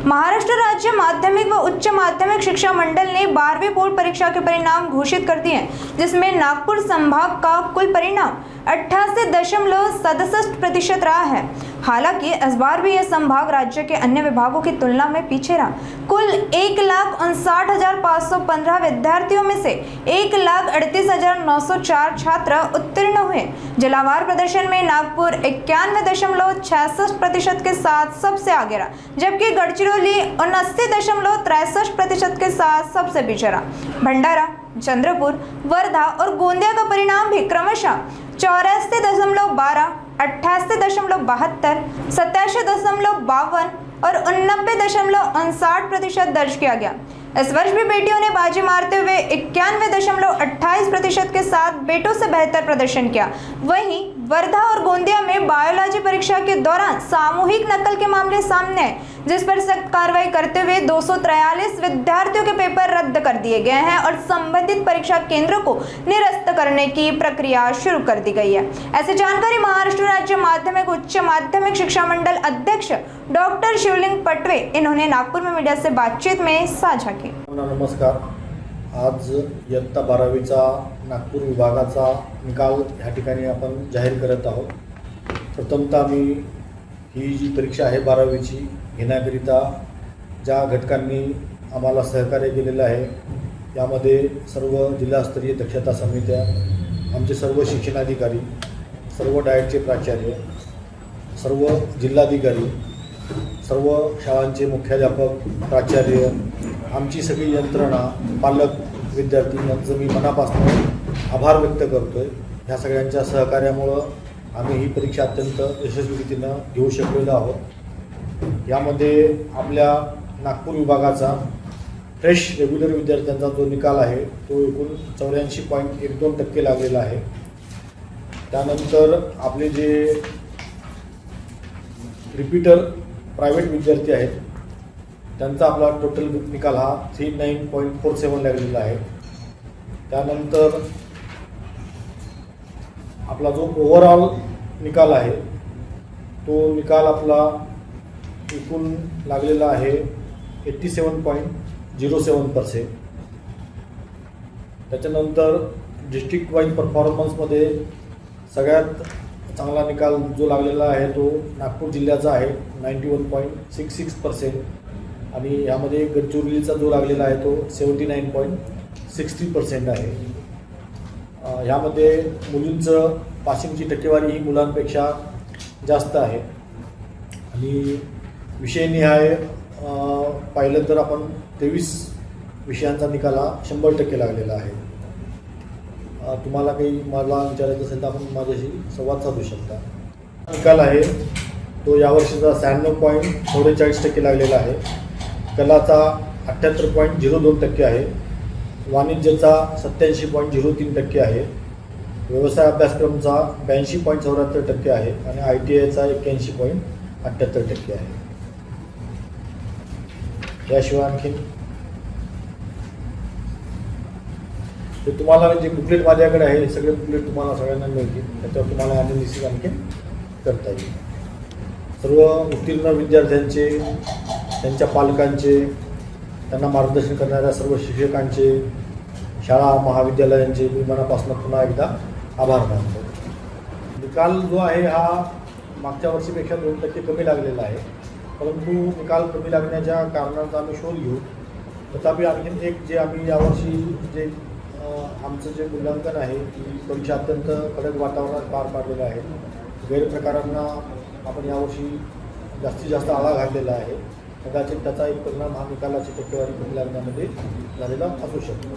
महाराष्ट्र राज्य माध्यमिक व उच्च माध्यमिक शिक्षा मंडल ने 12वीं बोर्ड परीक्षा के परिणाम घोषित कर दिए हैं, जिसमें नागपुर संभाग का कुल परिणाम 88.67% रहा है। हालांकि इस बार भी यह संभाग राज्य के अन्य विभागों की तुलना में पीछे रहा। कुल 1,59,515 विद्यार्थियों में से 1,38,904 छात्र उत्तीर्ण हुए। जिलावार प्रदर्शन में नागपुर 91.66% के साथ सबसे आगे रहा, जबकि गढ़चिरौली 79.63% के साथ सबसे पीछे रहा। भंडारा, चंद्रपुर, वर्धा और गोंदिया का परिणाम भी क्रमशः 84.12, 88.72, 87.52 और 89.59% दर्ज किया गया। इस वर्ष भी बेटियों ने बाजी मारते हुए 91.28% के साथ बेटों से बेहतर प्रदर्शन किया। वहीं वर्धा और गोंदिया में बायोलॉजी परीक्षा के दौरान सामूहिक नकल के मामले सामने आए, जिस पर सख्त कार्रवाई करते हुए 243 विद्यार्थियों के पेपर रद्द कर दिए गए हैं और संबंधित परीक्षा केंद्रों को निरस्त करने की प्रक्रिया शुरू कर दी गई है। ऐसी जानकारी महाराष्ट्र राज्य माध्यमिक उच्च माध्यमिक शिक्षा मंडल अध्यक्ष डॉक्टर शिवलिंग पटवे इन्होंने नागपुर में मीडिया से बातचीत में साझा की। नमस्कार। आज इयत्ता 12वीचा नागपूर विभागाचा निकाल ह्या ठिकाणी आपण जाहीर करत आहोत। प्रथमतः मी ही जी परीक्षा आहे 12वीची घेण्याकरिता ज्या घटकांनी आम्हाला सहकार्य केलेलं आहे यामध्ये सर्व जिल्हास्तरीय दक्षता समित्या, आमचे सर्व शिक्षणाधिकारी, सर्व डाएटचे प्राचार्य, सर्व जिल्हाधिकारी, सर्व शाळांचे मुख्याध्यापक, प्राचार्य, आमची सगळी यंत्रणा, पालक, विद्यार्थी यांचं मी मनापासून आभार व्यक्त करतोय। ह्या सगळ्यांच्या सहकार्यामुळे आम्ही ही परीक्षा अत्यंत यशस्वीरीतीनं घेऊ शकलेलो आहोत। यामध्ये आपल्या नागपूर विभागाचा फ्रेश रेग्युलर विद्यार्थ्यांचा जो निकाल आहे तो एकूण 84.12% लागलेला आहे। त्यानंतर आपले जे रिपीटर प्रायव्हेट विद्यार्थी आहेत त्यांचा आपला टोटल निकाल हा 39.47 लागलेला आहे। त्यानंतर आपला जो ओव्हरऑल निकाल आहे तो निकाल आपला एकूण लागलेला आहे 87.07%। त्याच्यानंतर डिस्ट्रिक्ट वाईज परफॉर्मन्समध्ये सगळ्यात चांगला निकाल जो लागलेला आहे तो नागपूर जिल्ह्याचा आहे 91.66% आणि यामध्ये गडचिरोलीचा जो लागलेला आहे तो 79.60% आहे। ह्यामध्ये मुलींचं पासिंगची टक्केवारी ही मुलांपेक्षा जास्त आहे आणि विषयनिहाय पाहिलं तर आपण 23 विषयांचा निकाल हा 100% लागलेला आहे। तुम्हाला काही मला विचारायचं असेल तर आपण माझ्याशी संवाद साधू शकता। निकाल आहे तो यावर्षीचा 96.44% लागलेला आहे। कलाचा 78.02% आहे, वाणिज्याचा 87.03% आहे, व्यवसाय अभ्यासक्रमचा 82.74% आहे आणि ITIचा 81.78% आहे। याशिवाय आणखी ते तुम्हाला जे बुकलेट माझ्याकडे आहे सगळे बुकलेट तुम्हाला सगळ्यांना मिळतील, त्याच्यावर तुम्हाला ॲनालिसिस आणखी करता येईल। सर्व उत्तीर्ण विद्यार्थ्यांचे, त्यांच्या पालकांचे, त्यांना मार्गदर्शन करणाऱ्या सर्व शिक्षकांचे, शाळा महाविद्यालयांचे मी मनापासून पुन्हा एकदा आभार मानतो। निकाल जो आहे हा मागच्या वर्षीपेक्षा 2% कमी लागलेला आहे, परंतु निकाल कमी लागण्याच्या कारणाचा आम्ही शोध घेऊ। तथापि आणखी एक जे आम्ही यावर्षी जे आमचं जे मूल्यांकन आहे की परीक्षा अत्यंत कडक वातावरणात पार पाडलेलं आहे, गैरप्रकारांना आपण यावर्षी जास्तीत जास्त आळा घातलेला आहे। कदाचित त्याचा एक परिणाम हा निकालाची टक्केवारी कमी लागण्यामध्ये झालेला असू शकतो।